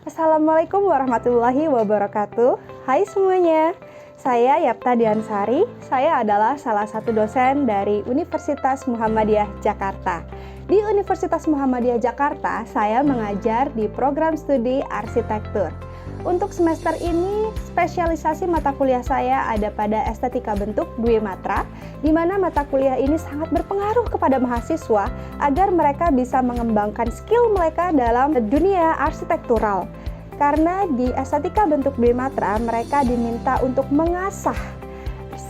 Assalamualaikum warahmatullahi wabarakatuh. Hai semuanya, saya Yapta Diansari. Saya adalah salah satu dosen dari Universitas Muhammadiyah Jakarta. Di Universitas Muhammadiyah Jakarta, saya mengajar di program studi arsitektur. Untuk semester ini, spesialisasi mata kuliah saya ada pada estetika bentuk Dwi Matra, di mana mata kuliah ini sangat berpengaruh kepada mahasiswa agar mereka bisa mengembangkan skill mereka dalam dunia arsitektural. Karena di estetika bentuk Dwi Matra, mereka diminta untuk mengasah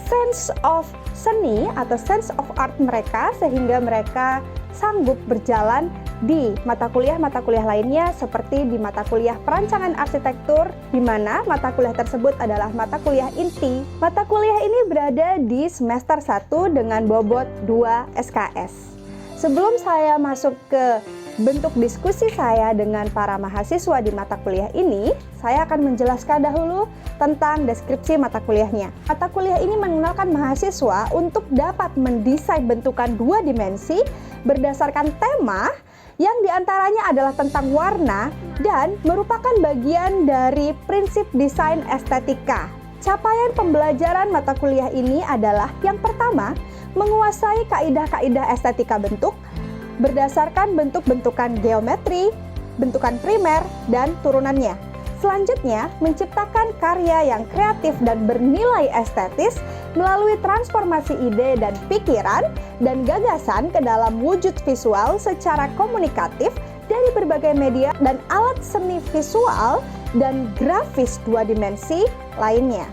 sense of seni atau sense of art mereka sehingga mereka sanggup berjalan di mata kuliah lainnya seperti di mata kuliah perancangan arsitektur, di mana mata kuliah tersebut adalah mata kuliah inti. Mata kuliah ini berada di semester 1 dengan bobot 2 SKS. Sebelum saya masuk ke bentuk diskusi saya dengan para mahasiswa di mata kuliah ini, saya akan menjelaskan dahulu tentang deskripsi mata kuliahnya. Mata kuliah ini mengenalkan mahasiswa untuk dapat mendesain bentukan 2 dimensi berdasarkan tema yang diantaranya adalah tentang warna dan merupakan bagian dari prinsip desain estetika. Capaian pembelajaran mata kuliah ini adalah yang pertama, menguasai kaidah-kaidah estetika bentuk berdasarkan bentuk-bentukan geometri, bentukan primer, dan turunannya. Selanjutnya, menciptakan karya yang kreatif dan bernilai estetis melalui transformasi ide dan pikiran dan gagasan ke dalam wujud visual secara komunikatif dari berbagai media dan alat seni visual dan grafis 2 dimensi lainnya.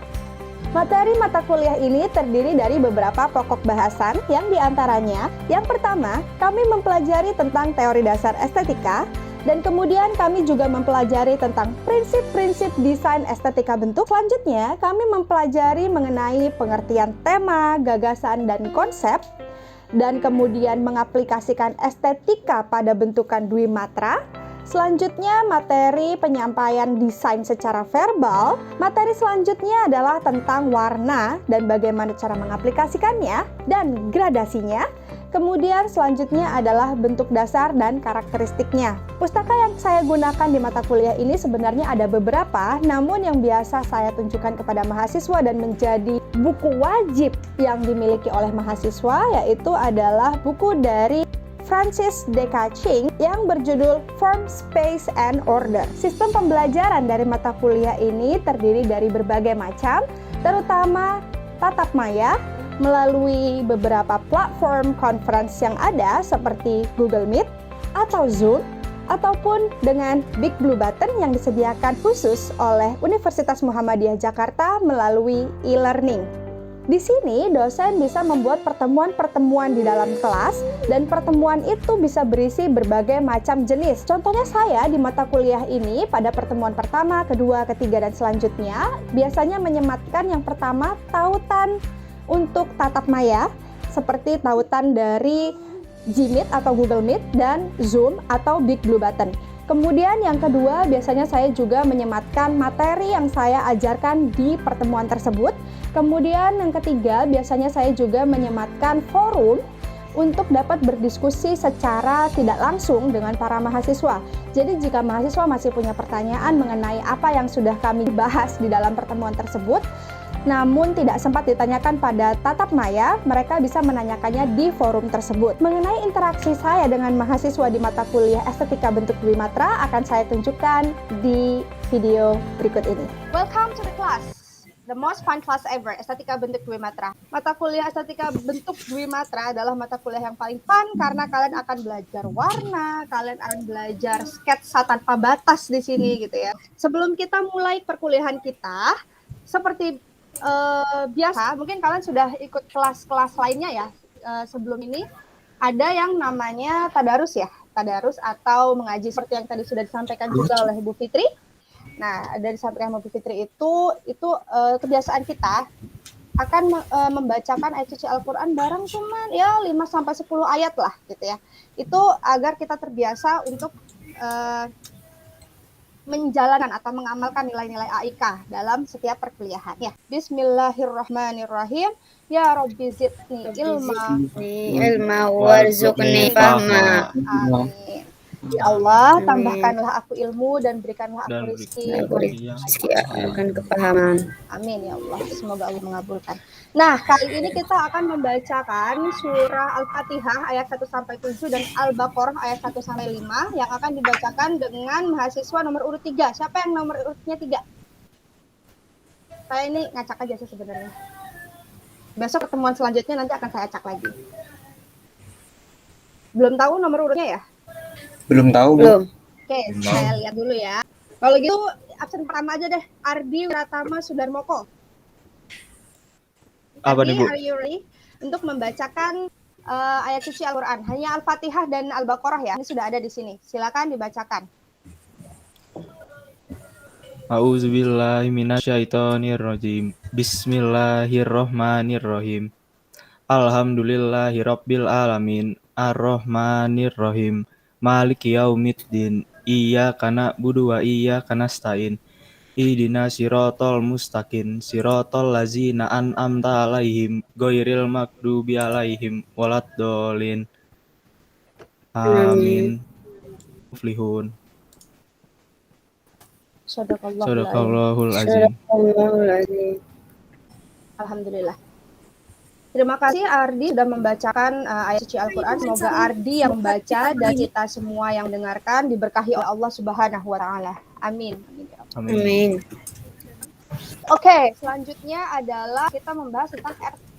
Materi mata kuliah ini terdiri dari beberapa pokok bahasan yang diantaranya, yang pertama, kami mempelajari tentang teori dasar estetika, dan kemudian kami juga mempelajari tentang prinsip-prinsip desain estetika bentuk. Selanjutnya, kami mempelajari mengenai pengertian tema, gagasan, dan konsep, dan kemudian mengaplikasikan estetika pada bentukan Dwi Matra. Selanjutnya, materi penyampaian desain secara verbal. Materi selanjutnya adalah tentang warna dan bagaimana cara mengaplikasikannya dan gradasinya. Kemudian selanjutnya adalah bentuk dasar dan karakteristiknya. Pustaka yang saya gunakan di mata kuliah ini sebenarnya ada beberapa, namun yang biasa saya tunjukkan kepada mahasiswa dan menjadi buku wajib yang dimiliki oleh mahasiswa yaitu adalah buku dari Francis de Kaching yang berjudul Form, Space, and Order. Sistem pembelajaran dari mata kuliah ini terdiri dari berbagai macam, terutama tatap maya, melalui beberapa platform conference yang ada seperti Google Meet atau Zoom, ataupun dengan Big Blue Button yang disediakan khusus oleh Universitas Muhammadiyah Jakarta melalui e-learning. Di sini, dosen bisa membuat pertemuan-pertemuan di dalam kelas dan pertemuan itu bisa berisi berbagai macam jenis. Contohnya saya di mata kuliah ini pada pertemuan pertama, kedua, ketiga, dan selanjutnya biasanya menyematkan yang pertama tautan untuk tatap maya seperti tautan dari Gmeet atau Google Meet dan Zoom atau Big Blue Button. Kemudian yang kedua, biasanya saya juga menyematkan materi yang saya ajarkan di pertemuan tersebut. Kemudian yang ketiga, biasanya saya juga menyematkan forum untuk dapat berdiskusi secara tidak langsung dengan para mahasiswa. Jadi jika mahasiswa masih punya pertanyaan mengenai apa yang sudah kami bahas di dalam pertemuan tersebut, namun tidak sempat ditanyakan pada tatap maya, mereka bisa menanyakannya di forum tersebut. Mengenai interaksi saya dengan mahasiswa di mata kuliah estetika bentuk Dwi Matra akan saya tunjukkan di video berikut ini. Welcome to the class. The most fun class ever, estetika bentuk Dwi Matra. Mata kuliah estetika bentuk Dwi Matra adalah mata kuliah yang paling fun karena kalian akan belajar warna, kalian akan belajar sketsa tanpa batas di sini gitu ya. Sebelum kita mulai perkuliahan kita, seperti biasa, mungkin kalian sudah ikut kelas-kelas lainnya ya. Sebelum ini ada yang namanya tadarus ya, tadarus atau mengaji seperti yang tadi sudah disampaikan juga oleh Bu Fitri. Nah, dari sampaian Bu Fitri itu kebiasaan kita akan membacakan ayat suci Al-Qur'an bareng cuman ya 5 sampai 10 ayat lah gitu ya. Itu agar kita terbiasa untuk menjalankan atau mengamalkan nilai-nilai AIK dalam setiap perkuliahan. Ya, Bismillahirrahmanirrahim. Ya Rabbi zidni ilma ilma warzuqni fahma. Amin. Ya Allah, Amin. tambahkanlah aku ilmu dan berikanlah aku dan rezeki. Rezeki akan kepahaman. Amin ya Allah. Semoga Allah mengabulkan. Nah, kali ini kita akan membacakan surah Al-Fatihah ayat 1 sampai 7 dan Al-Baqarah ayat 1 sampai 5 yang akan dibacakan dengan mahasiswa nomor urut 3. Siapa yang nomor urutnya 3? Saya ini ngacak aja sih sebenarnya. Besok pertemuan selanjutnya nanti akan saya acak lagi. Belum tahu nomor urutnya ya? Belum tahu, Bu. Belum. Oke, saya lihat dulu ya. Kalau gitu absen pertama aja deh, Ardi Pratama Sudarmoko. Apa Ardi, nih, Bu? are you ready untuk membacakan ayat suci Al-Quran? Hanya Al-Fatihah dan Al-Baqarah ya. Ini sudah ada di sini. Silakan dibacakan. A'udzubillahi minasyaitonirrajim. Bismillahirrahmanirrahim. Alhamdulillahirabbil alamin. Arrahmanirrahim. Maliki yaumiddin. Iyyaka na'budu wa iyyaka nasta'in. Ihdinas siratal mustaqim. Siratal ladzina an'amta 'alaihim ghairil maghdubi 'alaihim waladdallin. Amin. Muflihun. Shadaqallahul azim. Alhamdulillah. Terima kasih Ardi sudah membacakan ayat suci Al-Quran. Semoga Ardi yang membaca dan kita semua yang mendengarkan diberkahi oleh Allah Subhanahu wa Ta'ala. Amin. Amin. Oke, selanjutnya adalah kita membahas tentang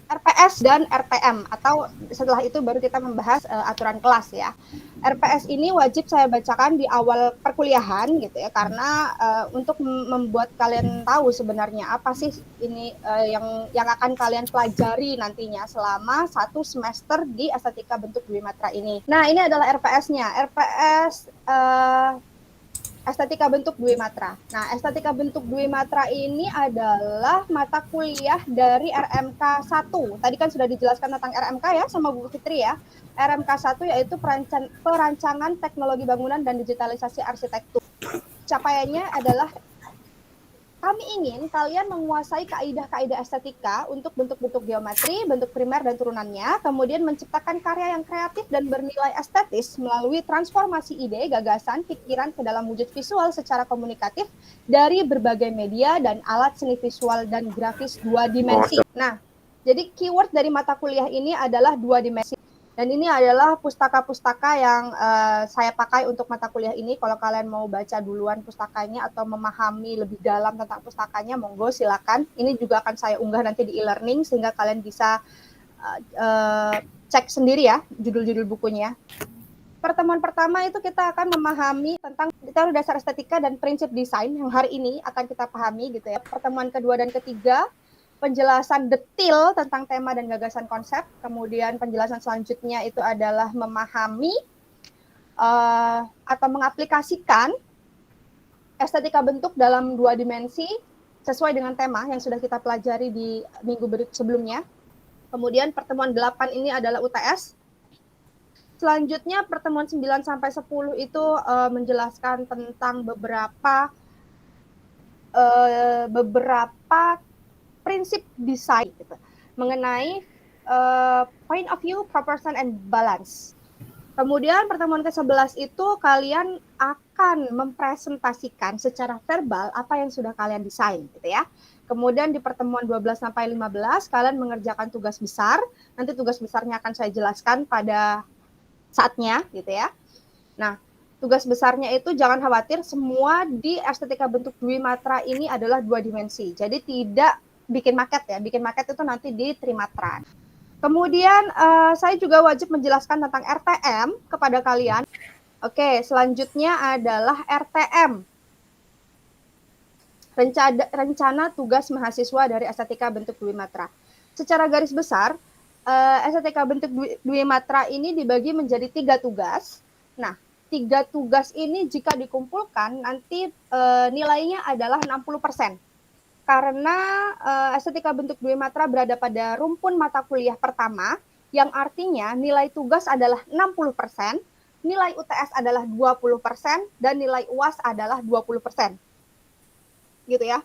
RPS dan RPM, atau setelah itu baru kita membahas aturan kelas ya. RPS ini wajib saya bacakan di awal perkuliahan gitu ya, karena untuk membuat kalian tahu sebenarnya apa sih ini yang akan kalian pelajari nantinya selama 1 semester di estetika bentuk Dwimatra ini. Nah, ini adalah RPS-nya. RPS estetika bentuk Dwimatra. Nah, estetika bentuk Dwimatra ini adalah mata kuliah dari RMK 1. Tadi kan sudah dijelaskan tentang RMK ya sama Bu Fitri ya. RMK 1 yaitu perancangan teknologi bangunan dan digitalisasi arsitektur. Capaiannya adalah kami ingin kalian menguasai kaidah-kaidah estetika untuk bentuk-bentuk geometri, bentuk primer dan turunannya, kemudian menciptakan karya yang kreatif dan bernilai estetis melalui transformasi ide, gagasan, pikiran ke dalam wujud visual secara komunikatif dari berbagai media dan alat seni visual dan grafis 2 dimensi. Nah, jadi keyword dari mata kuliah ini adalah 2 dimensi. Dan ini adalah pustaka-pustaka yang saya pakai untuk mata kuliah ini. Kalau kalian mau baca duluan pustakanya atau memahami lebih dalam tentang pustakanya, monggo silakan. Ini juga akan saya unggah nanti di e-learning sehingga kalian bisa cek sendiri ya judul-judul bukunya. Pertemuan pertama itu kita akan memahami tentang teori dasar estetika dan prinsip desain yang hari ini akan kita pahami gitu ya. Pertemuan kedua dan ketiga, penjelasan detail tentang tema dan gagasan konsep. Kemudian penjelasan selanjutnya itu adalah memahami atau mengaplikasikan estetika bentuk dalam 2 dimensi sesuai dengan tema yang sudah kita pelajari di minggu sebelumnya. Kemudian pertemuan 8 ini adalah UTS. Selanjutnya pertemuan 9 sampai 10 itu menjelaskan tentang beberapa prinsip desain gitu, mengenai point of view, proportion, and balance. Kemudian pertemuan ke-11 itu kalian akan mempresentasikan secara verbal apa yang sudah kalian desain gitu ya. Kemudian di pertemuan 12 sampai 15 kalian mengerjakan tugas besar. Nanti tugas besarnya akan saya jelaskan pada saatnya gitu ya. Nah, tugas besarnya itu jangan khawatir, semua di estetika bentuk Dwimatra ini adalah 2 dimensi. Jadi tidak bikin maket ya, bikin maket itu nanti di Trimatra. Kemudian saya juga wajib menjelaskan tentang RTM kepada kalian. Oke, selanjutnya adalah RTM. Rencana tugas mahasiswa dari estetika bentuk Dwimatra. Secara garis besar, estetika bentuk Dwimatra ini dibagi menjadi 3 tugas. Nah, 3 tugas ini jika dikumpulkan nanti nilainya adalah 60%. Karena estetika bentuk Dwimatra berada pada rumpun mata kuliah pertama, yang artinya nilai tugas adalah 60%, nilai UTS adalah 20%, dan nilai UAS adalah 20%. Gitu ya.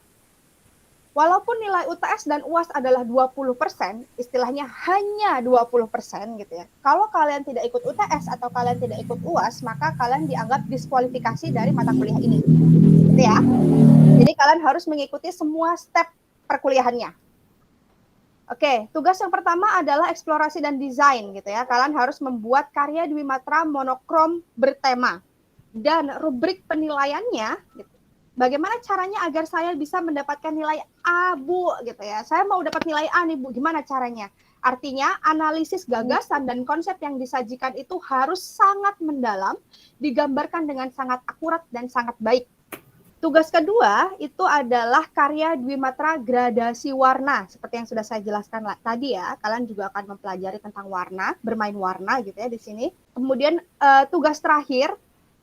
walaupun nilai UTS dan UAS adalah 20%, istilahnya hanya 20% gitu ya. Kalau kalian tidak ikut UTS atau kalian tidak ikut UAS, maka kalian dianggap diskualifikasi dari mata kuliah ini. Gitu ya. Jadi kalian harus mengikuti semua step perkuliahannya. Oke, tugas yang pertama adalah eksplorasi dan desain gitu ya. Kalian harus membuat karya Dwi Matra monokrom bertema. Dan rubrik penilaiannya, gitu. Bagaimana caranya agar saya bisa mendapatkan nilai A, Bu, gitu ya. Saya mau dapat nilai A nih, Bu. Gimana caranya? Artinya analisis gagasan dan konsep yang disajikan itu harus sangat mendalam, digambarkan dengan sangat akurat dan sangat baik. Tugas kedua itu adalah karya Dwi Matra gradasi warna. Seperti yang sudah saya jelaskan tadi ya, kalian juga akan mempelajari tentang warna, bermain warna gitu ya di sini. Kemudian tugas terakhir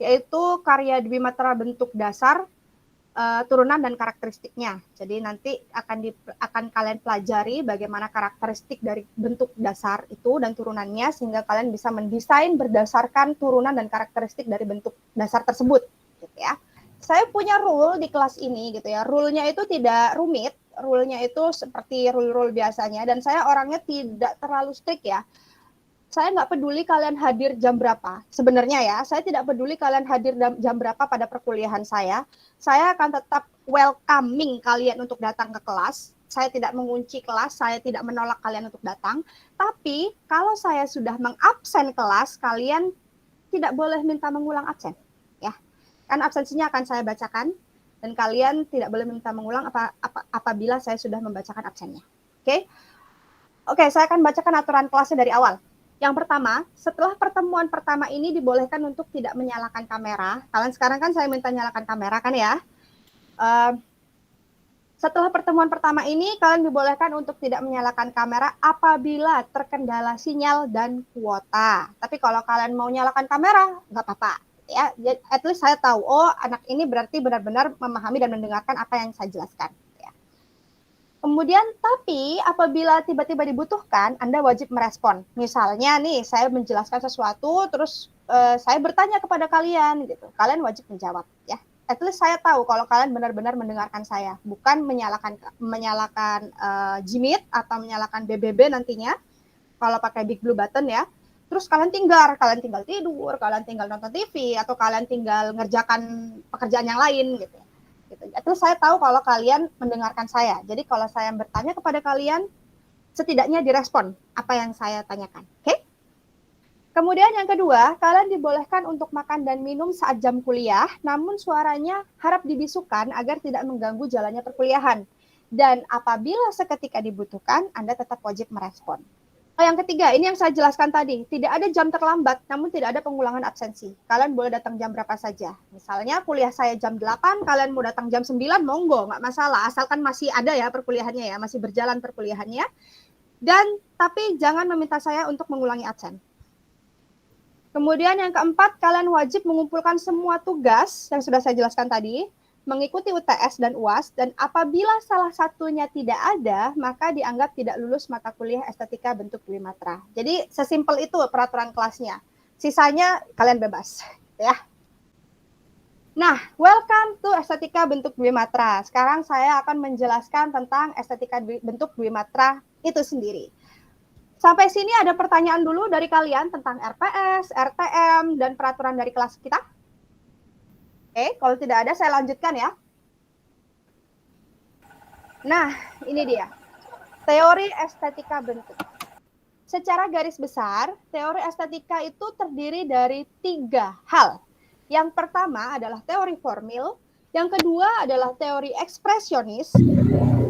yaitu karya Dwi Matra bentuk dasar, turunan dan karakteristiknya. Jadi nanti akan kalian pelajari bagaimana karakteristik dari bentuk dasar itu dan turunannya sehingga kalian bisa mendesain berdasarkan turunan dan karakteristik dari bentuk dasar tersebut gitu ya. Saya punya rule di kelas ini gitu ya. Rule-nya itu tidak rumit, rule-nya itu seperti rule-rule biasanya dan saya orangnya tidak terlalu strict ya. Saya nggak peduli kalian hadir jam berapa. Sebenarnya ya, saya tidak peduli kalian hadir jam berapa pada perkuliahan saya. Saya akan tetap welcoming kalian untuk datang ke kelas. Saya tidak mengunci kelas, saya tidak menolak kalian untuk datang. Tapi kalau saya sudah mengabsen kelas, kalian tidak boleh minta mengulang absen. Ya, kan absensinya akan saya bacakan dan kalian tidak boleh minta mengulang apabila saya sudah membacakan absennya. Oke, saya akan bacakan aturan kelasnya dari awal. Yang pertama, setelah pertemuan pertama ini dibolehkan untuk tidak menyalakan kamera. Kalian sekarang kan saya minta nyalakan kamera kan ya. Setelah pertemuan pertama ini, kalian dibolehkan untuk tidak menyalakan kamera apabila terkendala sinyal dan kuota. Tapi kalau kalian mau nyalakan kamera, nggak apa-apa. Ya, at least saya tahu, oh anak ini berarti benar-benar memahami dan mendengarkan apa yang saya jelaskan. Ya. Kemudian, tapi apabila tiba-tiba dibutuhkan, Anda wajib merespon. Misalnya nih, saya menjelaskan sesuatu, terus saya bertanya kepada kalian, gitu. Kalian wajib menjawab, ya. At least saya tahu kalau kalian benar-benar mendengarkan saya, bukan menyalakan Jimit atau menyalakan BBB nantinya, kalau pakai Big Blue Button ya. Terus kalian tinggal tidur, kalian tinggal nonton TV, atau kalian tinggal ngerjakan pekerjaan yang lain gitu. Terus saya tahu kalau kalian mendengarkan saya. Jadi kalau saya bertanya kepada kalian, setidaknya direspon apa yang saya tanyakan. Oke? Kemudian yang kedua, kalian dibolehkan untuk makan dan minum saat jam kuliah, namun suaranya harap dibisukan agar tidak mengganggu jalannya perkuliahan. Dan apabila seketika dibutuhkan, Anda tetap wajib merespon. Yang ketiga, ini yang saya jelaskan tadi. Tidak ada jam terlambat, namun tidak ada pengulangan absensi. Kalian boleh datang jam berapa saja. Misalnya kuliah saya jam 8, kalian mau datang jam 9, monggo, nggak masalah. Asalkan masih ada ya perkuliahannya ya, masih berjalan perkuliahannya. Tapi jangan meminta saya untuk mengulangi absen. Kemudian yang keempat, kalian wajib mengumpulkan semua tugas yang sudah saya jelaskan tadi, mengikuti UTS dan UAS, dan apabila salah satunya tidak ada, maka dianggap tidak lulus mata kuliah estetika bentuk Dwi Matra. Jadi sesimpel itu peraturan kelasnya. Sisanya kalian bebas, ya. Nah, welcome to estetika bentuk Dwi Matra. Sekarang saya akan menjelaskan tentang estetika bentuk Dwi Matra itu sendiri. Sampai sini ada pertanyaan dulu dari kalian tentang RPS, RTM, dan peraturan dari kelas kita? Oke, kalau tidak ada saya lanjutkan ya. Nah, ini dia. Teori estetika bentuk. Secara garis besar, teori estetika itu terdiri dari 3 hal. Yang pertama adalah teori formil, yang kedua adalah teori ekspresionis,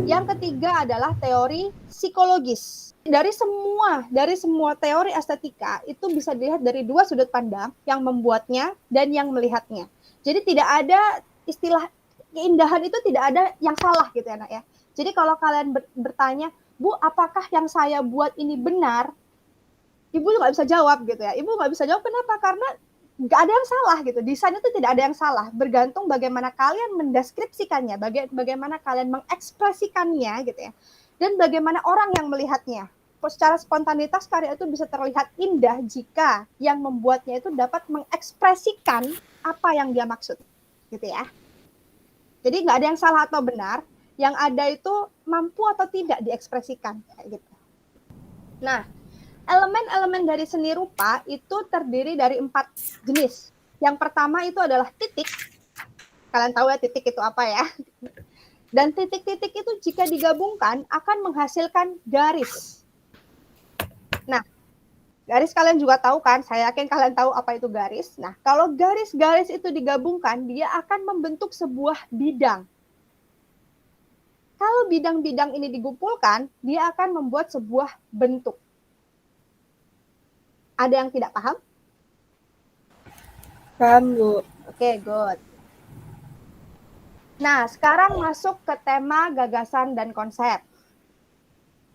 yang ketiga adalah teori psikologis. Dari semua teori estetika itu bisa dilihat dari 2 sudut pandang, yang membuatnya dan yang melihatnya. Jadi tidak ada istilah keindahan itu tidak ada yang salah gitu ya nak ya. Jadi kalau kalian bertanya, Bu, apakah yang saya buat ini benar? Ibu nggak bisa jawab gitu ya. Ibu nggak bisa jawab kenapa? Karena nggak ada yang salah gitu. Desain itu tidak ada yang salah. Bergantung bagaimana kalian mendeskripsikannya, bagaimana kalian mengekspresikannya gitu ya. Dan bagaimana orang yang melihatnya. Secara spontanitas karya itu bisa terlihat indah jika yang membuatnya itu dapat mengekspresikan apa yang dia maksud, gitu ya. Jadi nggak ada yang salah atau benar. yang ada itu mampu atau tidak diekspresikan kayak gitu. Nah, elemen-elemen dari seni rupa itu terdiri dari 4 jenis. Yang pertama itu adalah titik. Kalian tahu ya titik itu apa ya? Dan titik-titik itu jika digabungkan akan menghasilkan garis. Nah, garis kalian juga tahu kan? Saya yakin kalian tahu apa itu garis. Nah, kalau garis-garis itu digabungkan, dia akan membentuk sebuah bidang. Kalau bidang-bidang ini digumpulkan, dia akan membuat sebuah bentuk. Ada yang tidak paham? Paham, Bu. Oke, good. Nah, sekarang masuk ke tema gagasan dan konsep.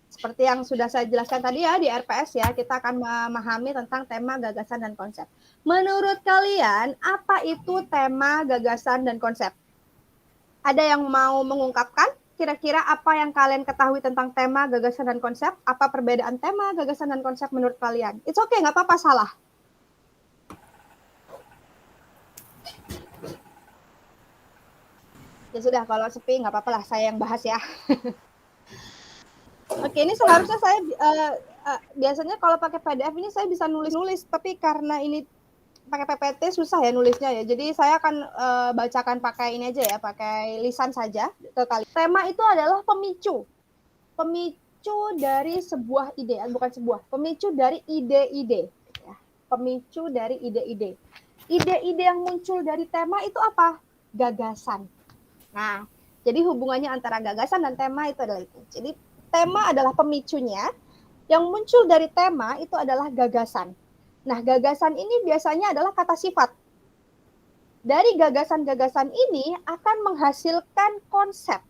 Seperti yang sudah saya jelaskan tadi ya di RPS ya, kita akan memahami tentang tema gagasan dan konsep. Menurut kalian, apa itu tema gagasan dan konsep? Ada yang mau mengungkapkan? Kira-kira apa yang kalian ketahui tentang tema gagasan dan konsep? Apa perbedaan tema gagasan dan konsep menurut kalian? It's okay, nggak apa-apa salah. Ya sudah, kalau sepi nggak apa-apa lah, saya yang bahas ya. Oke, ini seharusnya saya biasanya kalau pakai PDF ini saya bisa nulis-nulis, tapi karena ini pakai PPT susah ya nulisnya ya. Jadi saya akan bacakan pakai ini aja ya, pakai lisan saja ke kalian. Tema itu adalah pemicu. Pemicu dari sebuah ide, bukan sebuah, pemicu dari ide-ide. Ya. Pemicu dari ide-ide. Ide-ide yang muncul dari tema itu apa? Gagasan. Nah, jadi hubungannya antara gagasan dan tema itu adalah itu. Jadi tema adalah pemicunya, yang muncul dari tema itu adalah gagasan. Nah, gagasan ini biasanya adalah kata sifat. Dari gagasan-gagasan ini akan menghasilkan konsep.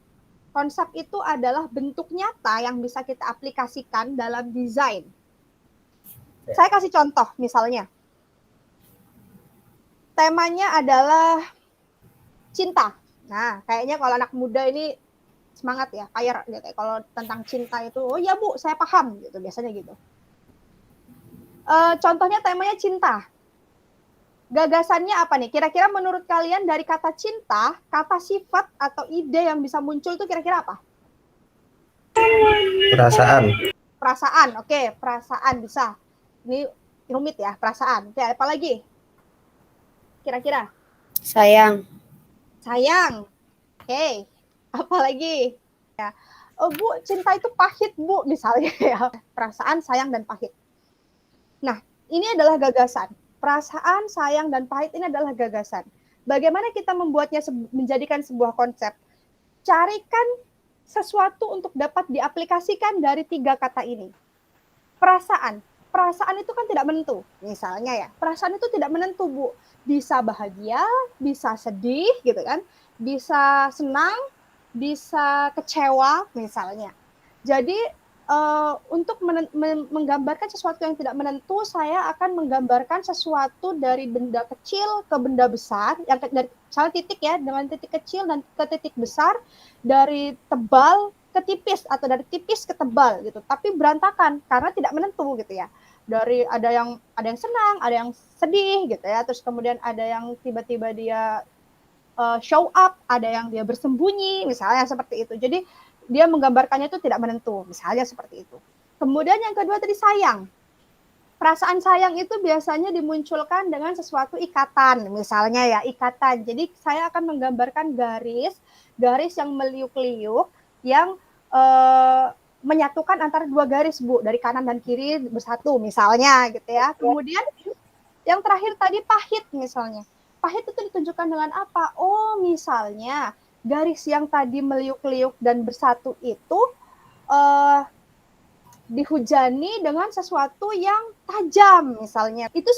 Konsep itu adalah bentuk nyata yang bisa kita aplikasikan dalam desain. Saya kasih contoh misalnya. Temanya adalah cinta. Nah, kayaknya kalau anak muda ini semangat ya, fire gitu. Kalau tentang cinta itu, oh ya Bu, saya paham gitu, biasanya gitu. Contohnya temanya cinta. Gagasannya apa nih? Kira-kira menurut kalian dari kata cinta, kata sifat atau ide yang bisa muncul itu kira-kira apa? Perasaan. Perasaan, oke, perasaan bisa. Ini rumit ya, perasaan. Oke, apa lagi? Kira-kira? Sayang. Sayang. Oke, apa lagi? Ya. Oh Bu, cinta itu pahit Bu, misalnya ya. Perasaan, sayang, dan pahit. Nah, ini adalah gagasan. Perasaan, sayang, dan pahit ini adalah gagasan. Bagaimana kita membuatnya menjadikan sebuah konsep? Carikan sesuatu untuk dapat diaplikasikan dari 3 kata ini. Perasaan. Perasaan itu kan tidak menentu. Misalnya ya, perasaan itu tidak menentu, Bu. Bisa bahagia, bisa sedih gitu kan. Bisa senang, bisa kecewa misalnya. Jadi untuk menggambarkan sesuatu yang tidak menentu, saya akan menggambarkan sesuatu dari benda kecil ke benda besar, yang dari misalnya titik ya, dengan titik kecil dan ke titik besar, dari tebal ke tipis atau dari tipis ke tebal gitu, tapi berantakan karena tidak menentu gitu ya. Dari ada yang senang, ada yang sedih gitu ya, terus kemudian ada yang tiba-tiba dia show up, ada yang dia bersembunyi, misalnya seperti itu. Jadi dia menggambarkannya itu tidak menentu, misalnya seperti itu. Kemudian yang kedua tadi sayang. Perasaan sayang itu biasanya dimunculkan dengan sesuatu ikatan, misalnya ya, ikatan. Jadi saya akan menggambarkan garis yang meliuk-liuk, yang menyatukan antara 2 garis, Bu, dari kanan dan kiri bersatu, misalnya gitu ya. Kemudian yang terakhir tadi pahit misalnya. Pahit itu ditunjukkan dengan apa? Oh, misalnya garis yang tadi meliuk-liuk dan bersatu itu dihujani dengan sesuatu yang tajam misalnya. Itu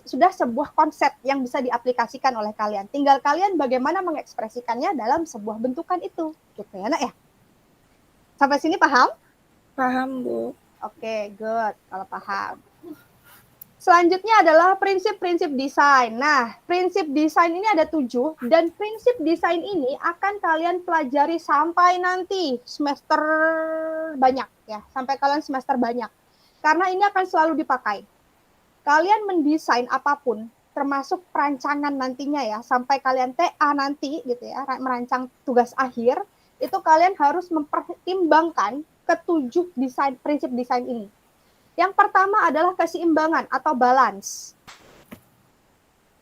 sudah sebuah konsep yang bisa diaplikasikan oleh kalian. Tinggal kalian bagaimana mengekspresikannya dalam sebuah bentukan itu. Gitu ya, Nak ya? Sampai sini paham? Paham, Bu. Oke, good. Kalau paham. Selanjutnya adalah prinsip-prinsip desain. Nah, prinsip desain ini ada 7, dan prinsip desain ini akan kalian pelajari sampai nanti semester banyak ya, sampai kalian semester banyak. Karena ini akan selalu dipakai. Kalian mendesain apapun, termasuk perancangan nantinya ya, sampai kalian TA nanti gitu ya, merancang tugas akhir, itu kalian harus mempertimbangkan ketujuh prinsip desain ini. Yang pertama adalah keseimbangan atau balance.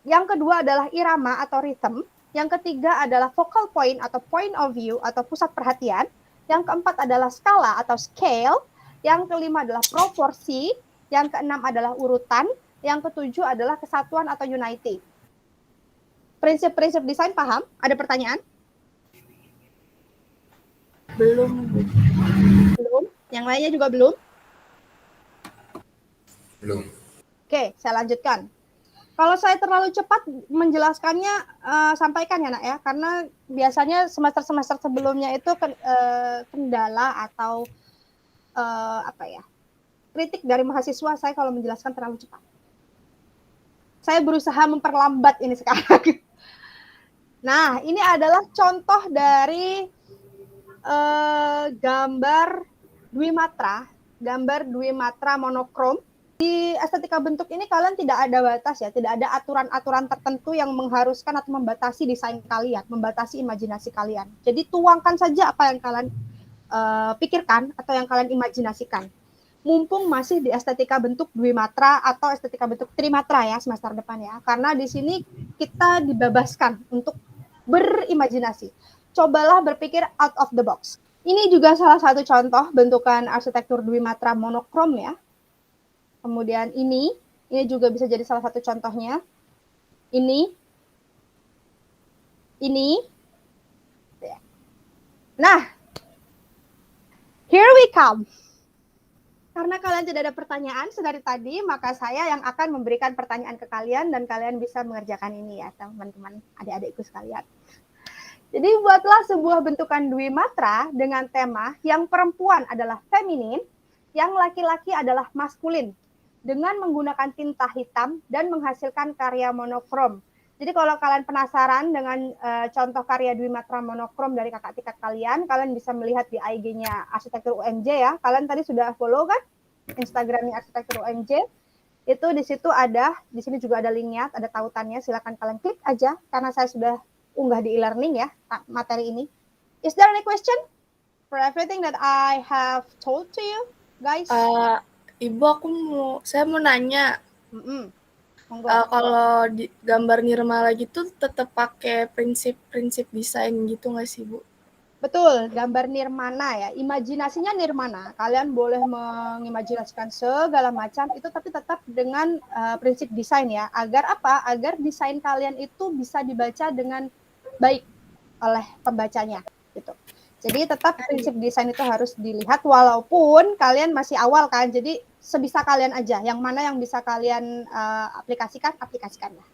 Yang kedua adalah irama atau rhythm. Yang ketiga adalah focal point atau point of view atau pusat perhatian. Yang keempat adalah skala atau scale. Yang kelima adalah proporsi. Yang keenam adalah urutan. Yang ketujuh adalah kesatuan atau unity. Prinsip-prinsip desain paham? Ada pertanyaan? Belum. Belum? Yang lainnya juga belum? Belum. Oke, saya lanjutkan. Kalau saya terlalu cepat menjelaskannya, sampaikan ya nak ya, karena biasanya semester-semester sebelumnya itu kendala atau kritik dari mahasiswa saya kalau menjelaskan terlalu cepat. Saya berusaha memperlambat ini sekarang. Nah, ini adalah contoh dari gambar Dwimatra monokrom. Di estetika bentuk ini kalian tidak ada batas ya, tidak ada aturan-aturan tertentu yang mengharuskan atau membatasi desain kalian, membatasi imajinasi kalian. Jadi tuangkan saja apa yang kalian pikirkan atau yang kalian imajinasikan. Mumpung masih di estetika bentuk Dwimatra atau estetika bentuk Trimatra ya semester depan ya, karena di sini kita dibebaskan untuk berimajinasi. Cobalah berpikir out of the box. Ini juga salah satu contoh bentukan arsitektur Dwimatra monokrom ya. Kemudian ini juga bisa jadi salah satu contohnya. Ini. Nah, here we come. Karena kalian tidak ada pertanyaan sedari tadi, maka saya yang akan memberikan pertanyaan ke kalian dan kalian bisa mengerjakan ini ya, teman-teman, adik-adikku sekalian. Jadi buatlah sebuah bentukan Dwimatra dengan tema yang perempuan adalah feminin, yang laki-laki adalah maskulin, dengan menggunakan tinta hitam dan menghasilkan karya monokrom. Jadi kalau kalian penasaran dengan contoh karya Dwimatra monokrom dari kakak tingkat kalian bisa melihat di IG-nya Arsitektur UMJ ya. Kalian tadi sudah follow kan Instagram-nya Arsitektur UMJ. Itu di situ ada, di sini juga ada linknya, ada tautannya. Silakan kalian klik aja karena saya sudah unggah di e-learning ya materi ini. Is there any question for everything that I have told to you, guys? Ibu, saya mau nanya. Kalau di gambar Nirmala gitu tetap pakai prinsip desain gitu nggak sih, Bu? Betul, gambar nirmana ya. Imajinasinya nirmana. Kalian boleh mengimajinasikan segala macam itu, tapi tetap dengan prinsip desain ya. Agar apa? Agar desain kalian itu bisa dibaca dengan baik oleh pembacanya gitu. Jadi tetap prinsip desain itu harus dilihat walaupun kalian masih awal kan. Jadi sebisa kalian aja. Yang mana yang bisa kalian aplikasikanlah.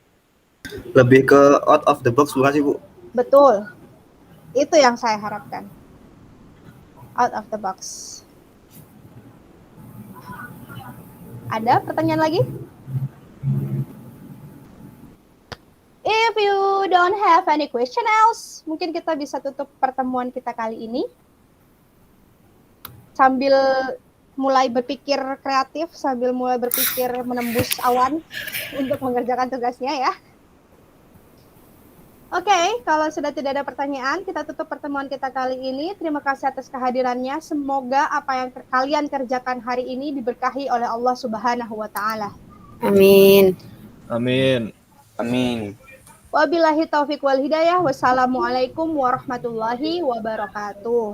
Lebih ke out of the box bukan sih, Bu? Betul. Itu yang saya harapkan. Out of the box. Ada pertanyaan lagi? If you don't have any question else, mungkin kita bisa tutup pertemuan kita kali ini. Sambil mulai berpikir kreatif, sambil mulai berpikir menembus awan untuk mengerjakan tugasnya ya. Oke, kalau sudah tidak ada pertanyaan, kita tutup pertemuan kita kali ini. Terima kasih atas kehadirannya. Semoga apa yang kalian kerjakan hari ini diberkahi oleh Allah Subhanahu wa Ta'ala. Amin. Amin. Amin. Wabillahi taufiq wal hidayah. Wassalamualaikum warahmatullahi wabarakatuh.